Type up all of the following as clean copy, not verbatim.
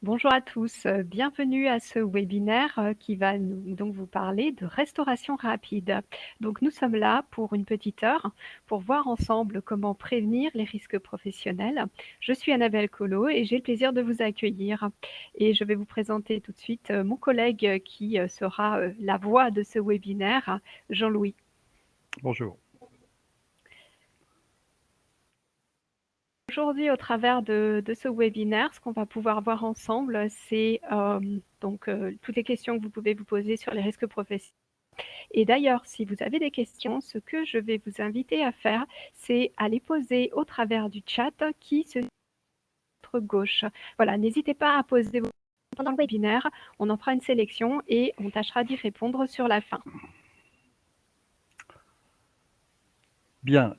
Bonjour à tous, bienvenue à ce webinaire qui va donc vous parler de restauration rapide. Donc nous sommes là pour une petite heure pour voir ensemble comment prévenir les risques professionnels. Je suis Annabelle Collot et j'ai le plaisir de vous accueillir. Et je vais vous présenter tout de suite mon collègue qui sera la voix de ce webinaire, Jean-Louis. Bonjour. Aujourd'hui, au travers de ce webinaire, ce qu'on va pouvoir voir ensemble, c'est toutes les questions que vous pouvez vous poser sur les risques professionnels. Et d'ailleurs, si vous avez des questions, ce que je vais vous inviter à faire, c'est à les poser au travers du chat qui se trouve à votre gauche. Voilà, n'hésitez pas à poser vos questions pendant le webinaire, on en fera une sélection et on tâchera d'y répondre sur la fin. Bien,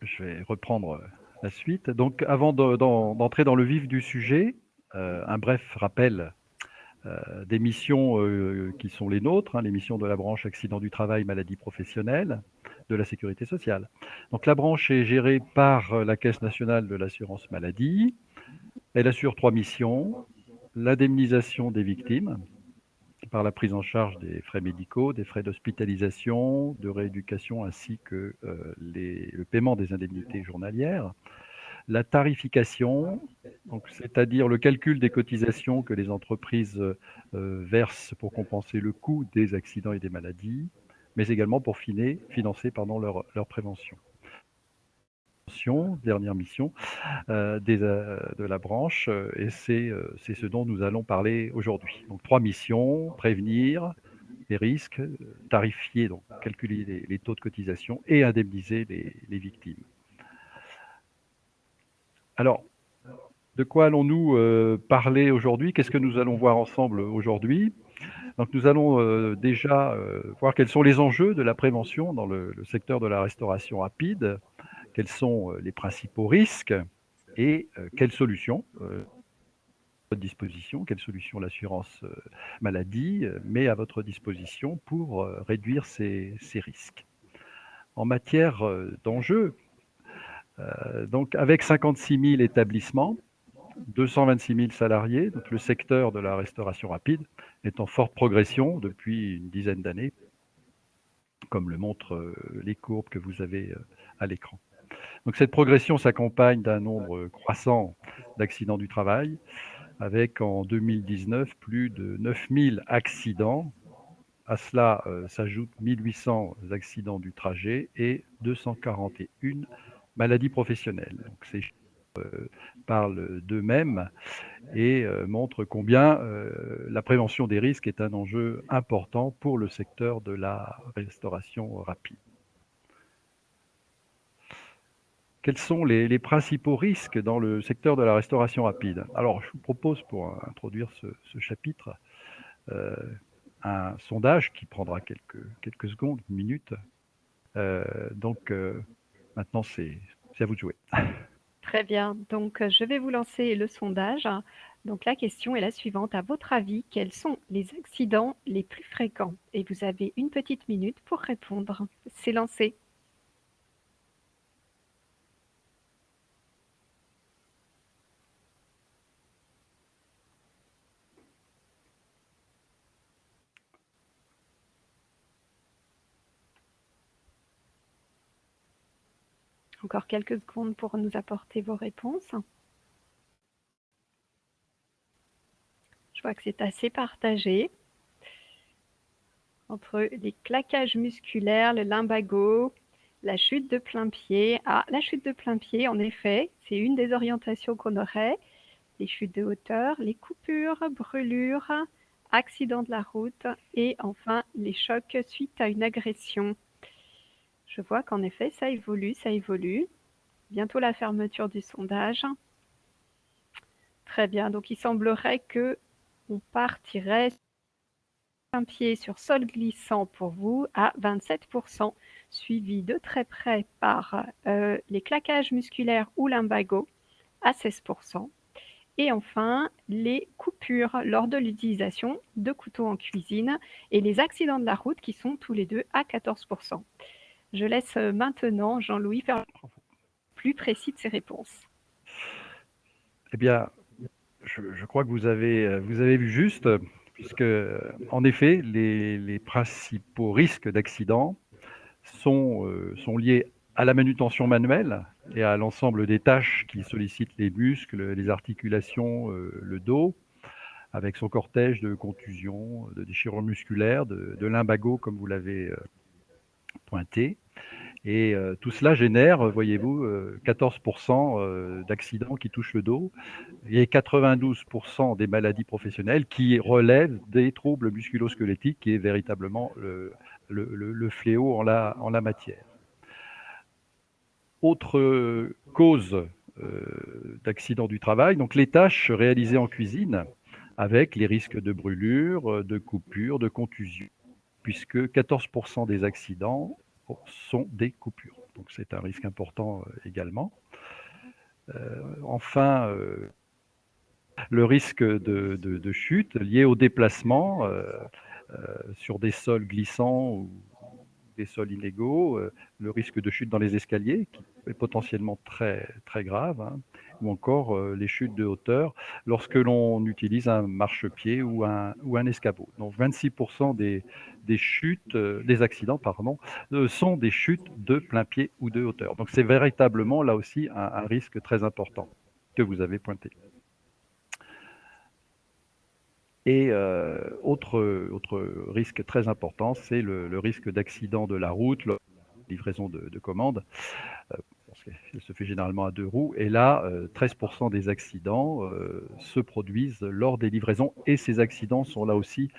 je vais reprendre la suite. Donc, avant d'entrer dans le vif du sujet, un bref rappel des missions qui sont les nôtres, les missions de la branche accident du travail, maladie professionnelle de la sécurité sociale. Donc, la branche est gérée par la Caisse nationale de l'assurance maladie. Elle assure 3 missions: l'indemnisation des victimes, par la prise en charge des frais médicaux, des frais d'hospitalisation, de rééducation, ainsi que le paiement des indemnités journalières. La tarification, donc c'est-à-dire le calcul des cotisations que les entreprises versent pour compenser le coût des accidents et des maladies, mais également pour financer leur prévention. Dernière mission de la branche, et c'est ce dont nous allons parler aujourd'hui. Donc 3 missions: prévenir les risques, tarifier, donc calculer les taux de cotisation et indemniser les victimes. Alors, de quoi allons-nous parler aujourd'hui? Qu'est-ce que nous allons voir ensemble aujourd'hui? Donc nous allons déjà voir quels sont les enjeux de la prévention dans le secteur de la restauration rapide, quels sont les principaux risques et quelles solutions à votre disposition, quelles solutions l'assurance maladie met à votre disposition pour réduire ces risques. En matière d'enjeux, donc avec 56 000 établissements, 226 000 salariés, donc le secteur de la restauration rapide est en forte progression depuis une dizaine d'années, comme le montrent les courbes que vous avez à l'écran. Donc cette progression s'accompagne d'un nombre croissant d'accidents du travail, avec en 2019 plus de 9 000 accidents. À cela s'ajoutent 1 800 accidents du trajet et 241 maladies professionnelles. Donc ces chiffres parlent d'eux-mêmes et montrent combien la prévention des risques est un enjeu important pour le secteur de la restauration rapide. Quels sont les principaux risques dans le secteur de la restauration rapide? Alors, je vous propose, pour introduire ce chapitre, euh, un sondage qui prendra quelques secondes, une minute. Donc, maintenant, c'est à vous de jouer. Très bien, donc je vais vous lancer le sondage. Donc la question est la suivante: à votre avis, quels sont les accidents les plus fréquents? Et vous avez une petite minute pour répondre. C'est lancé. Encore quelques secondes pour nous apporter vos réponses. Je vois que c'est assez partagé entre les claquages musculaires, le lumbago, la chute de plein pied. Ah, la chute de plein pied, en effet, c'est une des orientations qu'on aurait. Les chutes de hauteur, les coupures, brûlures, accidents de la route et enfin les chocs suite à une agression. Je vois qu'en effet, ça évolue, ça évolue. Bientôt la fermeture du sondage. Très bien, donc il semblerait que on partirait un pied sur sol glissant pour vous à 27%, suivi de très près par les claquages musculaires ou lumbago à 16%. Et enfin, les coupures lors de l'utilisation de couteaux en cuisine et les accidents de la route qui sont tous les deux à 14%. Je laisse maintenant Jean-Louis faire plus précis de ses réponses. Eh bien, je crois que vous avez vu juste, puisque, en effet, les principaux risques d'accident sont liés à la manutention manuelle et à l'ensemble des tâches qui sollicitent les muscles, les articulations, le dos, avec son cortège de contusions, de déchirures musculaires, de lumbago, comme vous l'avez pointé. Et tout cela génère, voyez-vous, 14% d'accidents qui touchent le dos et 92% des maladies professionnelles qui relèvent des troubles musculo-squelettiques, qui est véritablement le fléau en la matière. Autre cause d'accident du travail, donc les tâches réalisées en cuisine, avec les risques de brûlure, de coupure, de contusion, puisque 14% des accidents sont des coupures. Donc c'est un risque important également. Enfin, le risque de chute lié au déplacement sur des sols glissants ou des sols inégaux, le risque de chute dans les escaliers, qui est potentiellement très, très grave, hein, ou encore les chutes de hauteur lorsque l'on utilise un marchepied ou un escabeau. Donc 26% des chutes, des accidents, pardon, sont des chutes de plein pied ou de hauteur. Donc c'est véritablement là aussi un risque très important que vous avez pointé. Et autre risque très important, c'est le risque d'accident de la route, livraison de commandes, parce qu'elle se fait généralement à 2 roues. Et là, 13% des accidents se produisent lors des livraisons, et ces accidents sont là aussi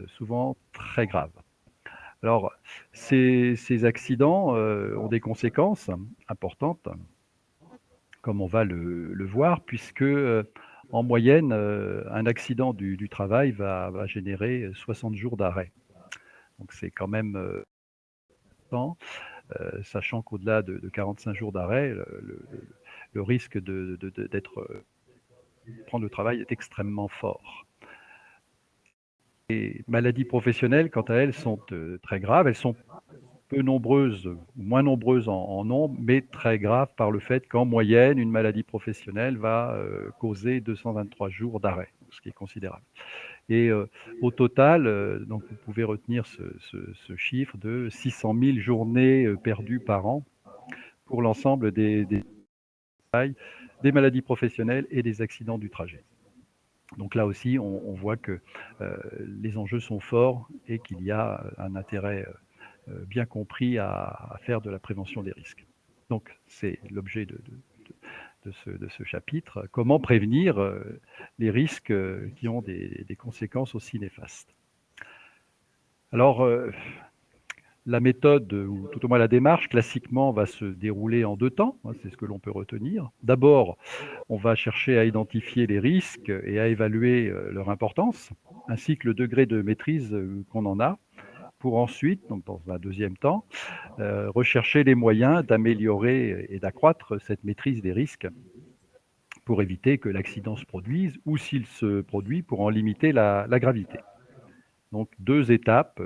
souvent très graves. Alors, ces accidents ont des conséquences importantes, comme on va le voir, puisque en moyenne, un accident du travail va générer 60 jours d'arrêt. Donc c'est quand même temps, sachant qu'au-delà de 45 jours d'arrêt, le risque d'être prendre le travail est extrêmement fort. Les maladies professionnelles, quant à elles, sont très graves. Elles sont peu nombreuses, ou moins nombreuses en nombre, mais très graves par le fait qu'en moyenne, une maladie professionnelle va causer 223 jours d'arrêt, ce qui est considérable. Et au total, donc vous pouvez retenir ce chiffre de 600 000 journées perdues par an pour l'ensemble des maladies professionnelles et des accidents du trajet. Donc là aussi, on voit que les enjeux sont forts et qu'il y a un intérêt bien compris à faire de la prévention des risques. Donc c'est l'objet de ce chapitre, comment prévenir les risques qui ont des conséquences aussi néfastes. Alors, la méthode, ou tout au moins la démarche, classiquement, va se dérouler en 2 temps, hein, c'est ce que l'on peut retenir. D'abord, on va chercher à identifier les risques et à évaluer leur importance, ainsi que le degré de maîtrise qu'on en a, pour ensuite, donc dans un deuxième temps, rechercher les moyens d'améliorer et d'accroître cette maîtrise des risques pour éviter que l'accident se produise, ou s'il se produit, pour en limiter la gravité. Donc 2 étapes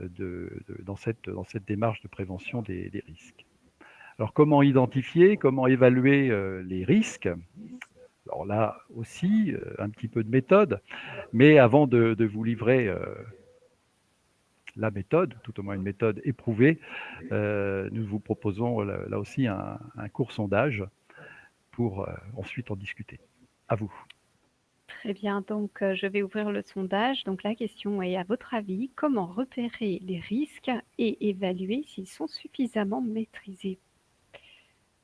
dans cette démarche de prévention des risques. Alors comment identifier, comment évaluer les risques? Alors là aussi, un petit peu de méthode, mais avant de vous livrer la méthode, tout au moins une méthode éprouvée, nous vous proposons là aussi un court sondage pour ensuite en discuter. À vous. Très bien, donc je vais ouvrir le sondage. Donc la question est, à votre avis, comment repérer les risques et évaluer s'ils sont suffisamment maîtrisés?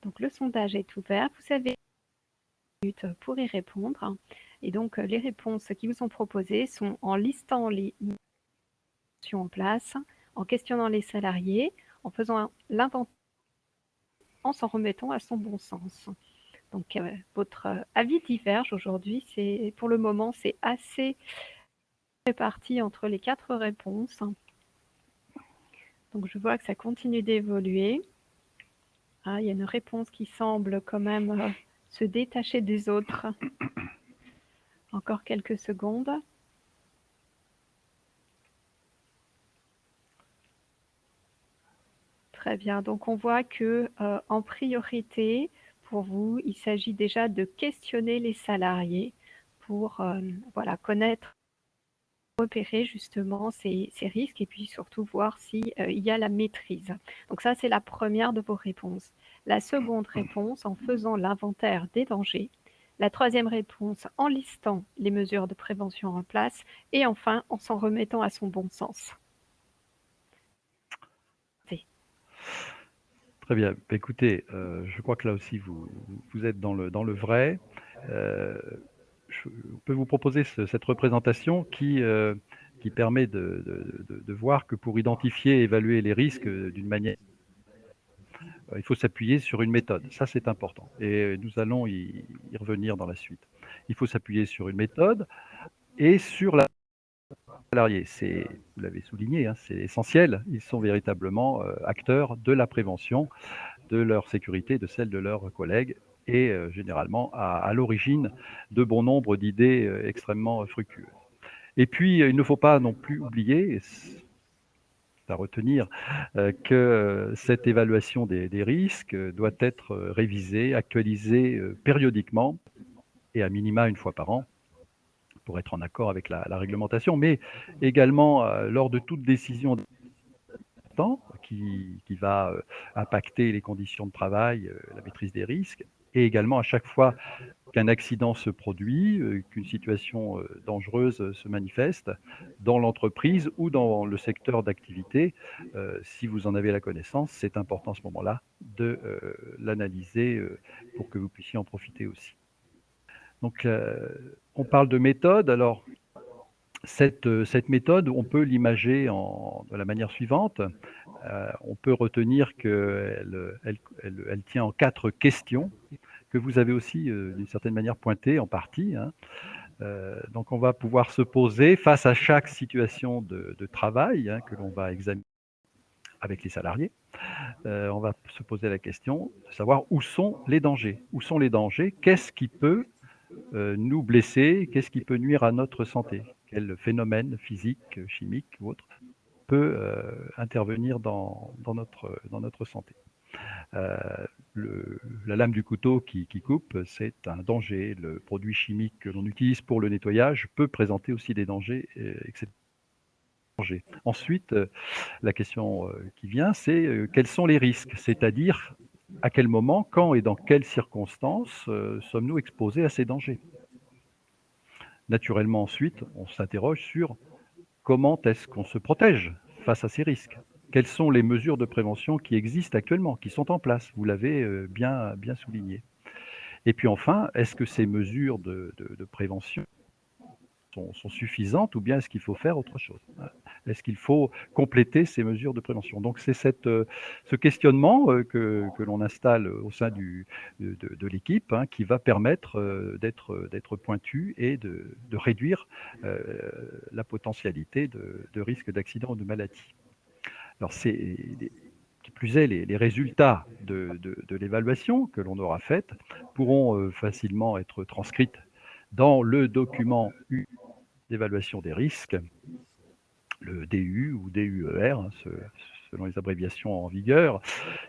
Donc le sondage est ouvert. Vous avez 1 minute pour y répondre. Et donc les réponses qui vous sont proposées sont en listant les actions en place, en questionnant les salariés, en faisant l'inventaire, en s'en remettant à son bon sens. Donc votre avis diverge aujourd'hui. Pour le moment, c'est assez réparti entre les 4 réponses. Donc je vois que ça continue d'évoluer. Ah, il y a une réponse qui semble quand même se détacher des autres. Encore quelques secondes. Très bien, donc on voit que en priorité, pour vous. Il s'agit déjà de questionner les salariés pour, voilà, connaître, repérer justement ces risques et puis surtout voir si, il y a la maîtrise. Donc ça, c'est la première de vos réponses. La seconde réponse, en faisant l'inventaire des dangers. La troisième réponse, en listant les mesures de prévention en place et enfin, en s'en remettant à son bon sens. C'est Très bien. Bah, écoutez, je crois que là aussi vous êtes dans le vrai. Heu, on peut vous proposer cette représentation qui permet de voir que pour identifier et évaluer les risques, d'une manière, il faut s'appuyer sur une méthode. Ça, c'est important et nous allons y revenir dans la suite. Il faut s'appuyer sur une méthode et sur la salariés. Vous l'avez souligné, hein, c'est essentiel. Ils sont véritablement, acteurs de la prévention, de leur sécurité, de celle de leurs collègues et généralement à l'origine de bon nombre d'idées, extrêmement fructueuses. Et puis, il ne faut pas non plus oublier, et c'est à retenir, que cette évaluation des risques, doit être, révisée, actualisée, périodiquement et à minima une fois par an pour être en accord avec la réglementation, mais également, lors de toute décision qui va impacter les conditions de travail, la maîtrise des risques, et également à chaque fois qu'un accident se produit, qu'une situation dangereuse se manifeste dans l'entreprise ou dans le secteur d'activité, si vous en avez la connaissance, c'est important à ce moment-là de l'analyser pour que vous puissiez en profiter aussi. Donc, on parle de méthode. Alors, cette méthode, on peut l'imager de la manière suivante. On peut retenir qu'elle tient en 4 questions que vous avez aussi, d'une certaine manière pointées en partie, hein. Donc on va pouvoir se poser face à chaque situation de travail, hein, que l'on va examiner avec les salariés. On va se poser la question de savoir où sont les dangers? Où sont les dangers? Qu'est-ce qui peut, nous blesser? Qu'est-ce qui peut nuire à notre santé? Quel phénomène physique, chimique ou autre peut, intervenir dans notre santé? Heu, la lame du couteau qui coupe, c'est un danger. Le produit chimique que l'on utilise pour le nettoyage peut présenter aussi des dangers, excep dangers. Ensuite, la question, qui vient, c'est, quels sont les risques? C'est-à-dire, à quel moment, quand et dans quelles circonstances, sommes-nous exposés à ces dangers? Naturellement ensuite, on s'interroge sur comment est-ce qu'on se protège face à ces risques? Quelles sont les mesures de prévention qui existent actuellement, qui sont en place? Vous l'avez, bien souligné. Et puis enfin, est-ce que ces mesures de prévention sont suffisantes ou bien est-ce qu'il faut faire autre chose? Voilà. Est-ce qu'il faut compléter ces mesures de prévention? Donc c'est ce questionnement, que l'on installe au sein de l'équipe, hein, qui va permettre, d'être pointu et de réduire, la potentialité de risque d'accident ou de maladie. Alors c'est les qui plus est, les résultats de l'évaluation que l'on aura faite pourront, facilement être transcrites dans le document d'évaluation des risques, le DU ou DUER, hein, selon les abréviations en vigueur,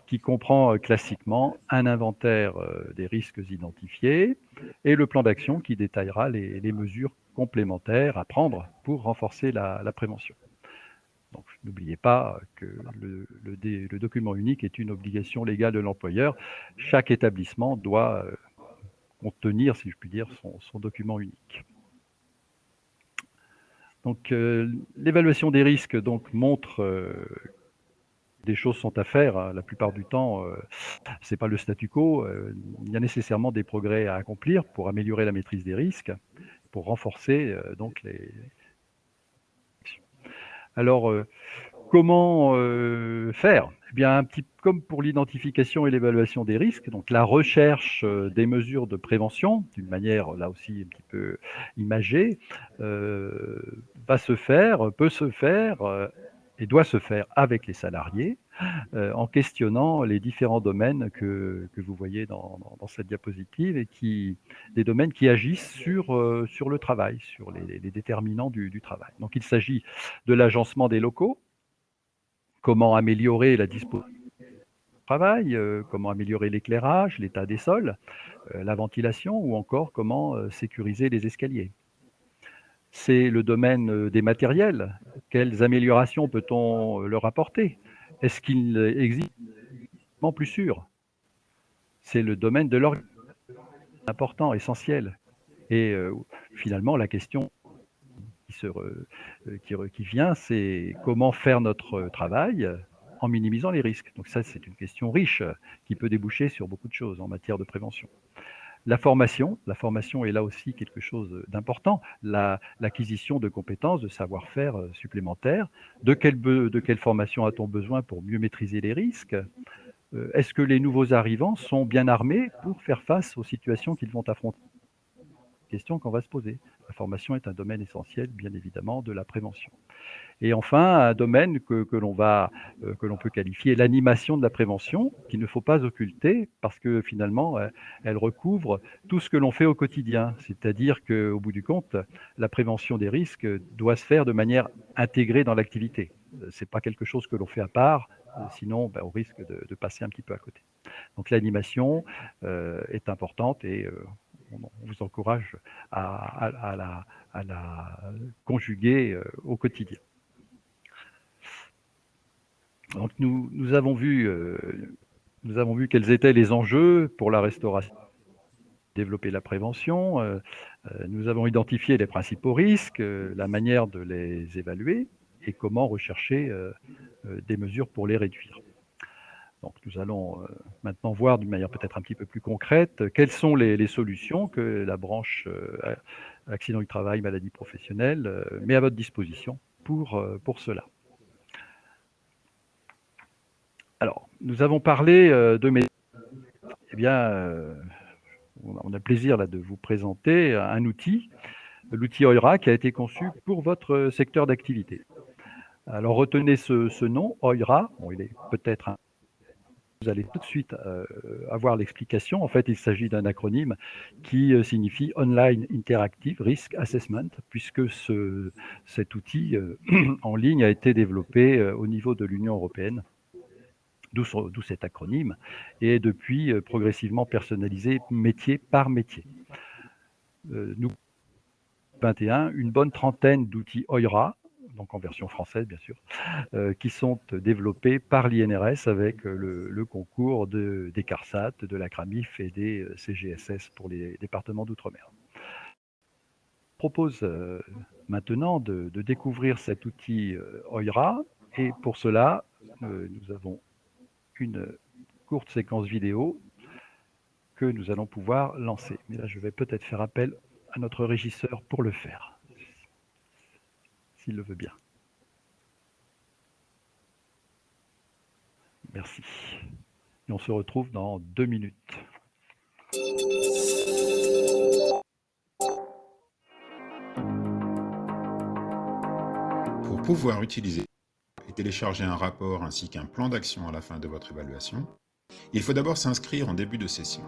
qui comprend, classiquement un inventaire, des risques identifiés et le plan d'action qui détaillera les mesures complémentaires à prendre pour renforcer la prévention. Donc n'oubliez pas que le document unique est une obligation légale de l'employeur. Chaque établissement doit, contenir, si je puis dire, son document unique. Donc, l'évaluation des risques donc montre, des choses sont à faire, hein. La plupart du temps, c'est pas le statu quo, il y a nécessairement des progrès à accomplir pour améliorer la maîtrise des risques, pour renforcer, donc les alors, comment, faire? Eh bien, un petit comme pour l'identification et l'évaluation des risques, donc la recherche, des mesures de prévention, d'une manière, là aussi, un petit peu imagée, peut se faire, et doit se faire avec les salariés, en questionnant les différents domaines que vous voyez dans cette diapositive et des domaines qui agissent sur le travail, sur les déterminants du travail. Donc il s'agit de l'agencement des locaux, comment améliorer la disposition travail, comment améliorer l'éclairage, l'état des sols, la ventilation ou encore comment sécuriser les escaliers. C'est le domaine des matériels. Quelles améliorations peut-on leur apporter? Est-ce qu'il existe un plus sûr? C'est le domaine de l'organisation important, essentiel. Et finalement, la question qui vient, c'est comment faire notre travail en minimisant les risques. Donc ça, c'est une question riche qui peut déboucher sur beaucoup de choses en matière de prévention. La formation est là aussi quelque chose d'important. L'acquisition de compétences, de savoir-faire supplémentaires. De quelle formation a-t-on besoin pour mieux maîtriser les risques? Est-ce que les nouveaux arrivants sont bien armés pour faire face aux situations qu'ils vont affronter? Question qu'on va se poser. La formation est un domaine essentiel, bien évidemment, de la prévention. Et enfin, un domaine que l'on peut qualifier l'animation de la prévention, qu'il ne faut pas occulter parce que finalement, elle recouvre tout ce que l'on fait au quotidien. C'est-à-dire qu'au bout du compte, la prévention des risques doit se faire de manière intégrée dans l'activité. C'est pas quelque chose que l'on fait à part, sinon on risque de passer un petit peu à côté. Donc l'animation est importante et on vous encourage à la conjuguer au quotidien. Donc nous avons vu quels étaient les enjeux pour la restauration, développer la prévention. Nous avons identifié les principaux risques, la manière de les évaluer et comment rechercher des mesures pour les réduire. Donc nous allons maintenant voir d'une manière peut-être un petit peu plus concrète quelles sont les solutions que la branche accident du travail, maladie professionnelle met à votre disposition pour cela. Alors, nous avons parlé de médecine. Eh bien, on a le plaisir là, de vous présenter un outil, l'outil OIRA, qui a été conçu pour votre secteur d'activité. Alors, retenez ce nom, OIRA. Bon, il est peut-être vous allez tout de suite avoir l'explication. En fait, il s'agit d'un acronyme qui signifie Online Interactive Risk Assessment, puisque cet outil en ligne a été développé au niveau de l'Union européenne, d'où cet acronyme, et est depuis progressivement personnalisé métier par métier. Nous, 21, une bonne trentaine d'outils OIRA, donc en version française bien sûr, qui sont développés par l'INRS avec le concours des CARSAT, de la CRAMIF et des CGSS pour les départements d'outre-mer. Je propose maintenant de découvrir cet outil OIRA et pour cela, nous avons une courte séquence vidéo que nous allons pouvoir lancer. Mais là, je vais peut-être faire appel à notre régisseur pour le faire, s'il le veut bien. Merci. Et on se retrouve dans 2 minutes. Pour pouvoir utiliser et télécharger un rapport ainsi qu'un plan d'action à la fin de votre évaluation, il faut d'abord s'inscrire en début de session.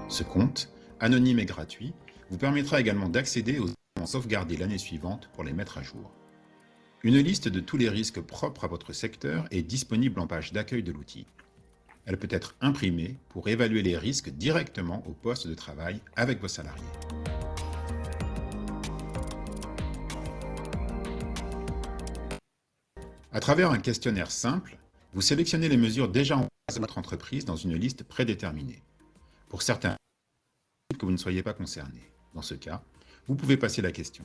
Ce compte, anonyme et gratuit, vous permettra également d'accéder aux documents sauvegardés l'année suivante pour les mettre à jour. Une liste de tous les risques propres à votre secteur est disponible en page d'accueil de l'outil. Elle peut être imprimée pour évaluer les risques directement au poste de travail avec vos salariés. À travers un questionnaire simple, vous sélectionnez les mesures déjà en place de votre entreprise dans une liste prédéterminée. Pour certains, que vous ne soyez pas concerné. Dans ce cas, vous pouvez passer la question.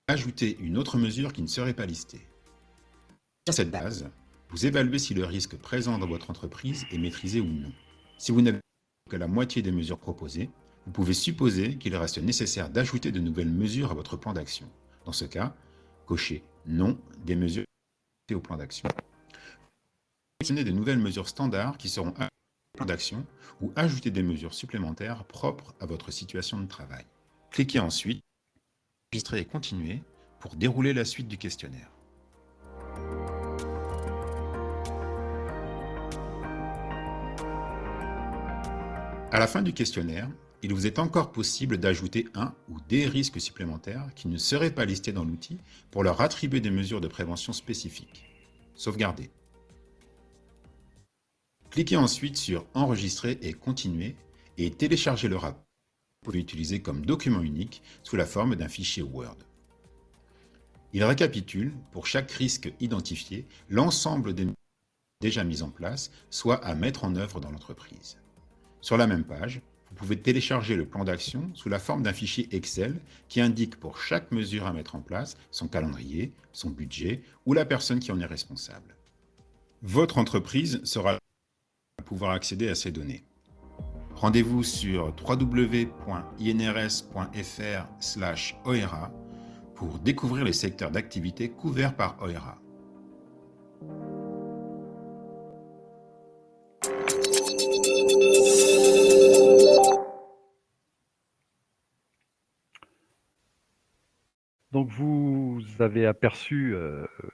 Ajoutez une autre mesure qui ne serait pas listée. Sur cette base, vous évaluez si le risque présent dans votre entreprise est maîtrisé ou non. Si vous n'avez que la moitié des mesures proposées, vous pouvez supposer qu'il reste nécessaire d'ajouter de nouvelles mesures à votre plan d'action. Dans ce cas, cochez « Non » des mesures au plan d'action. Sélectionnez de nouvelles mesures standards qui seront ajoutées au plan d'action ou ajouter des mesures supplémentaires propres à votre situation de travail. Cliquez ensuite « Enregistrer et continuer » pour dérouler la suite du questionnaire. À la fin du questionnaire, il vous est encore possible d'ajouter un ou des risques supplémentaires qui ne seraient pas listés dans l'outil pour leur attribuer des mesures de prévention spécifiques. Sauvegarder. Cliquez ensuite sur Enregistrer et Continuer et téléchargez le rapport. Vous pouvez l'utiliser comme document unique sous la forme d'un fichier Word. Il récapitule, pour chaque risque identifié, l'ensemble des mesures déjà mises en place, soit à mettre en œuvre dans l'entreprise. Sur la même page, vous pouvez télécharger le plan d'action sous la forme d'un fichier Excel qui indique pour chaque mesure à mettre en place son calendrier, son budget ou la personne qui en est responsable. Votre entreprise sera à pouvoir accéder à ces données. Rendez-vous sur www.inrs.fr/OERA pour découvrir les secteurs d'activité couverts par OERA. Donc vous avez aperçu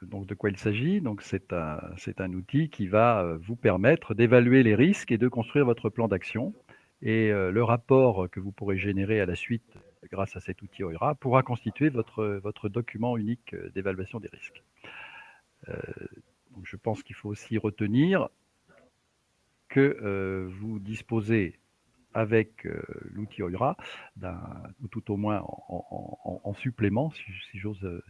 donc de quoi il s'agit. Donc c'est un outil qui va vous permettre d'évaluer les risques et de construire votre plan d'action. Et le rapport que vous pourrez générer à la suite grâce à cet outil OERA pourra constituer votre document unique d'évaluation des risques. Donc je pense qu'il faut aussi retenir que vous disposez avec l'outil OERA, ou tout au moins en supplément, si j'ose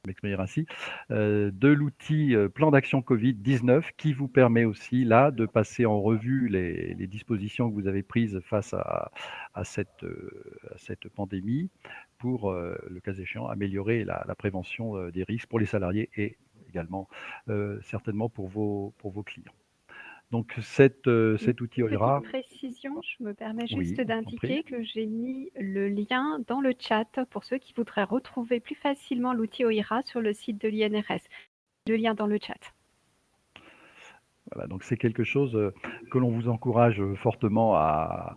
m'exprimer ainsi, de l'outil plan d'action Covid-19 qui vous permet aussi là de passer en revue les dispositions que vous avez prises face à cette pandémie pour, le cas échéant, améliorer la prévention des risques pour les salariés et également certainement pour vos clients. Donc cet outil OERA. Petite précision, je me permets Oui, juste je t'en prie. d'indiquer que j'ai mis le lien dans le chat pour ceux qui voudraient retrouver plus facilement l'outil OIRA sur le site de l'INRS. Le lien dans le chat. Voilà, donc c'est quelque chose que l'on vous encourage fortement à.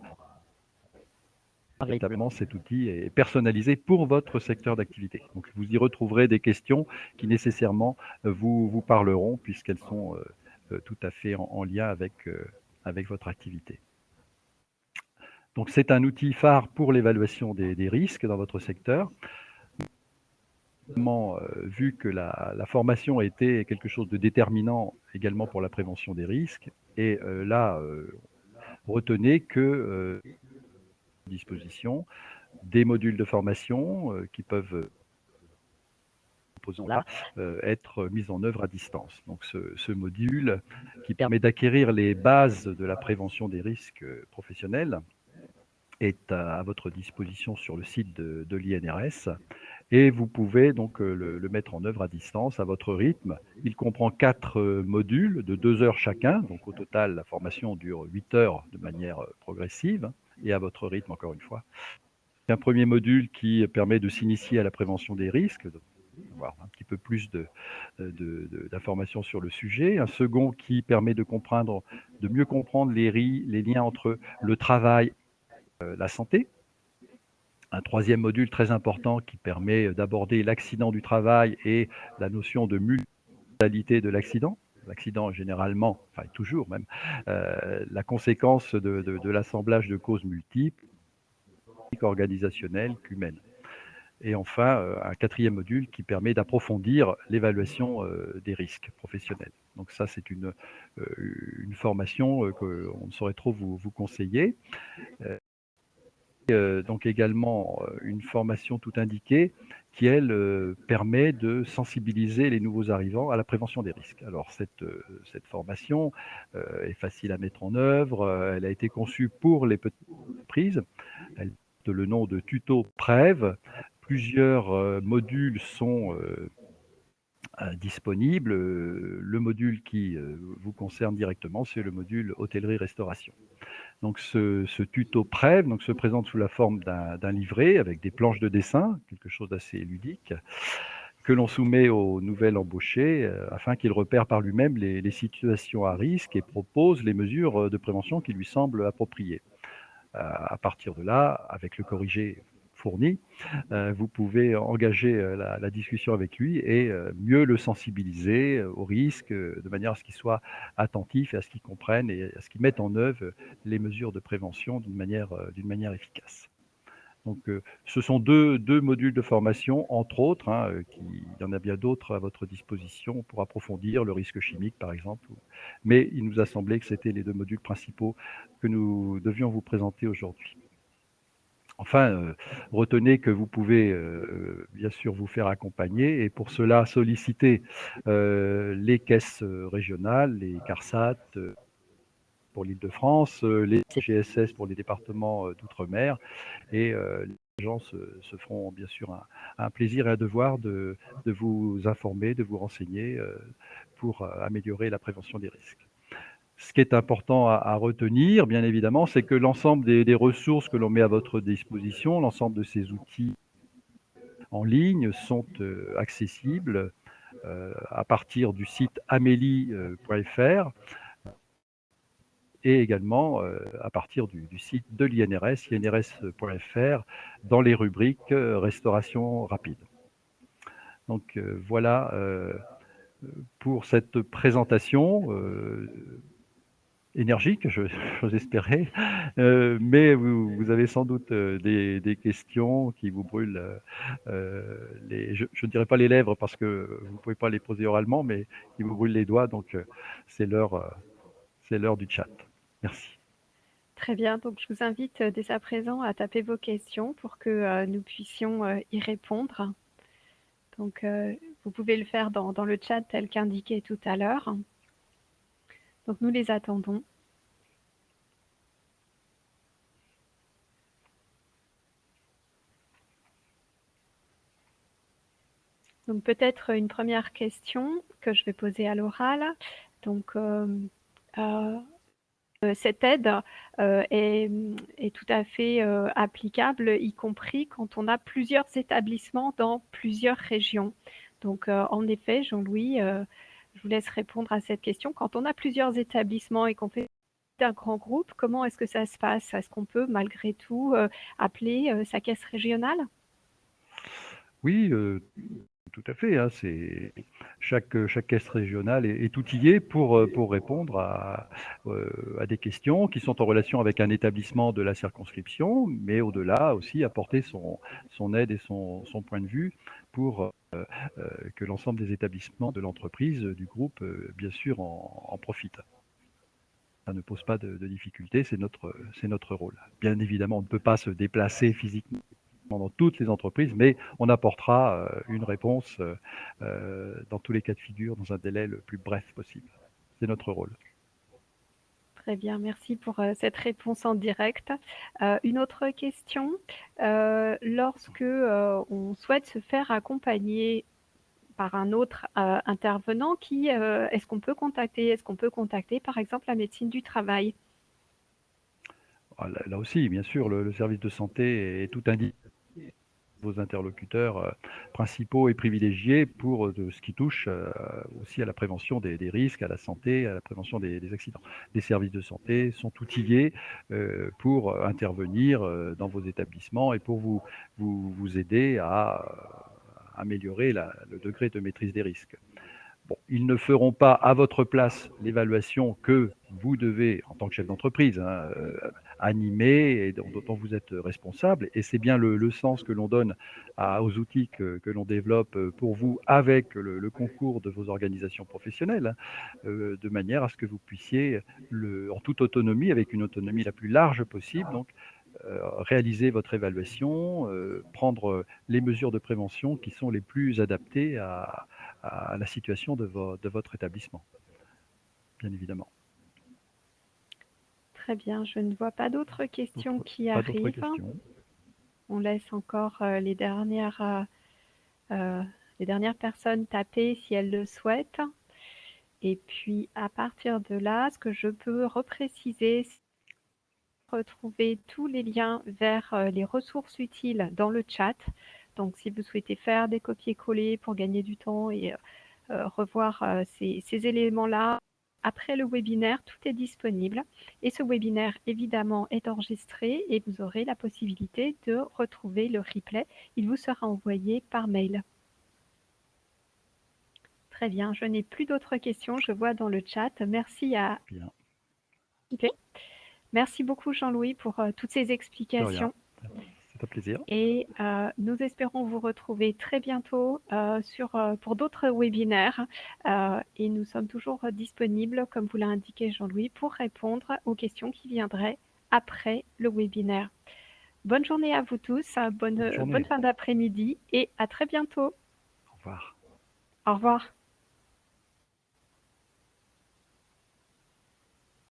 Véritablement, cet outil est personnalisé pour votre secteur d'activité. Donc vous y retrouverez des questions qui nécessairement vous parleront puisqu'elles sont tout à fait en lien avec votre activité. Donc c'est un outil phare pour l'évaluation des risques dans votre secteur. Vu que la formation a été quelque chose de déterminant également pour la prévention des risques, et là, retenez que disposition des modules de formation qui peuvent être mis en œuvre à distance. Donc ce module qui permet d'acquérir les bases de la prévention des risques professionnels est à votre disposition sur le site de l'INRS et vous pouvez donc le mettre en œuvre à distance à votre rythme. Il comprend 4 modules de 2 heures chacun, donc au total la formation dure 8 heures de manière progressive et à votre rythme encore une fois. Un premier module qui permet de s'initier à la prévention des risques, avoir un petit peu plus d'informations sur le sujet. Un second qui permet de mieux comprendre les liens entre le travail et la santé. Un troisième module très important qui permet d'aborder l'accident du travail et la notion de multimodalité de l'accident. L'accident, généralement, enfin toujours même, la conséquence de l'assemblage de causes multiples, organisationnelles qu'humaines. Et enfin, un quatrième module qui permet d'approfondir l'évaluation des risques professionnels. Donc ça, c'est une formation qu'on ne saurait trop vous conseiller. Donc également une formation tout indiquée qui, elle, permet de sensibiliser les nouveaux arrivants à la prévention des risques. Alors cette formation est facile à mettre en œuvre, elle a été conçue pour les petites entreprises, elle porte le nom de Tuto Prév. Plusieurs modules sont disponibles. Le module qui vous concerne directement, c'est le module hôtellerie-restauration. Donc ce tuto Prév se présente sous la forme d'un livret avec des planches de dessin, quelque chose d'assez ludique, que l'on soumet au nouvel embauché afin qu'il repère par lui-même les situations à risque et propose les mesures de prévention qui lui semblent appropriées. À partir de là, avec le corrigé fourni, vous pouvez engager la discussion avec lui et mieux le sensibiliser au risque, de manière à ce qu'il soit attentif et à ce qu'il comprenne et à ce qu'il mette en œuvre les mesures de prévention d'une manière efficace. Donc, ce sont deux modules de formation, entre autres, hein, il y en a bien d'autres à votre disposition pour approfondir le risque chimique, par exemple. Mais il nous a semblé que c'était les deux modules principaux que nous devions vous présenter aujourd'hui. Enfin, retenez que vous pouvez bien sûr vous faire accompagner et pour cela solliciter les caisses régionales, les CARSAT pour l'Île-de-France, les GSS pour les départements d'outre-mer et les gens se feront bien sûr un plaisir et un devoir de vous informer, de vous renseigner pour améliorer la prévention des risques. Ce qui est important à retenir, bien évidemment, c'est que l'ensemble des ressources que l'on met à votre disposition, l'ensemble de ces outils en ligne sont accessibles à partir du site amélie.fr et également à partir du site de l'INRS, inrs.fr, dans les rubriques restauration rapide. Donc voilà pour cette présentation énergique, j'ose espérer, mais vous avez sans doute des questions qui vous brûlent je ne dirais pas les lèvres parce que vous ne pouvez pas les poser oralement, mais qui vous brûlent les doigts, donc c'est l'heure du chat. Merci. Très bien, donc je vous invite dès à présent à taper vos questions pour que nous puissions y répondre. Donc vous pouvez le faire dans le chat tel qu'indiqué tout à l'heure. Donc nous les attendons. Donc peut-être une première question que je vais poser à l'oral. Donc cette aide est tout à fait applicable, y compris quand on a plusieurs établissements dans plusieurs régions. Donc en effet, Jean-Louis, je vous laisse répondre à cette question. Quand on a plusieurs établissements et qu'on fait un grand groupe, comment est-ce que ça se passe? Est-ce qu'on peut malgré tout appeler sa caisse régionale? Oui, tout à fait, hein, chaque caisse régionale est outillée pour répondre à des questions qui sont en relation avec un établissement de la circonscription, mais au-delà aussi apporter son aide et son point de vue pour que l'ensemble des établissements de l'entreprise, du groupe, bien sûr, en profitent. Ça ne pose pas de difficulté, c'est notre rôle. Bien évidemment, on ne peut pas se déplacer physiquement dans toutes les entreprises, mais on apportera une réponse dans tous les cas de figure dans un délai le plus bref possible. C'est notre rôle. Très bien, merci pour cette réponse en direct. Une autre question, lorsque on souhaite se faire accompagner par un autre intervenant, qui est-ce qu'on peut contacter? Est-ce qu'on peut contacter par exemple la médecine du travail? Là aussi, bien sûr, le service de santé est tout indiqué vos interlocuteurs principaux et privilégiés pour ce qui touche aussi à la prévention des risques, à la santé, à la prévention des accidents. Les services de santé sont outillés pour intervenir dans vos établissements et pour vous aider à améliorer le degré de maîtrise des risques. Bon, ils ne feront pas à votre place l'évaluation que vous devez, en tant que chef d'entreprise, hein, animer et dont vous êtes responsable. Et c'est bien le sens que l'on donne aux outils que l'on développe pour vous avec le concours de vos organisations professionnelles, de manière à ce que vous puissiez, en toute autonomie, avec une autonomie la plus large possible, donc, réaliser votre évaluation, prendre les mesures de prévention qui sont les plus adaptées à la situation de votre établissement, bien évidemment. Très bien, je ne vois pas d'autres questions qui Pas d'autres arrivent. questions. On laisse encore les dernières personnes taper si elles le souhaitent. Et puis à partir de là, ce que je peux repréciser, c'est retrouver tous les liens vers les ressources utiles dans le chat. Donc si vous souhaitez faire des copier-coller pour gagner du temps et revoir ces éléments-là, Après le webinaire, tout est disponible et ce webinaire, évidemment, est enregistré et vous aurez la possibilité de retrouver le replay. Il vous sera envoyé par mail. Très bien, je n'ai plus d'autres questions, je vois dans le chat. Merci à... Bien. Ok. Merci beaucoup Jean-Louis pour toutes ces De rien. explications. C'est un plaisir. Et nous espérons vous retrouver très bientôt pour d'autres webinaires. Et nous sommes toujours disponibles, comme vous l'a indiqué Jean-Louis, pour répondre aux questions qui viendraient après le webinaire. Bonne journée à vous tous, Bonne journée. bonne fin d'après-midi et à très bientôt. Au revoir. Au revoir.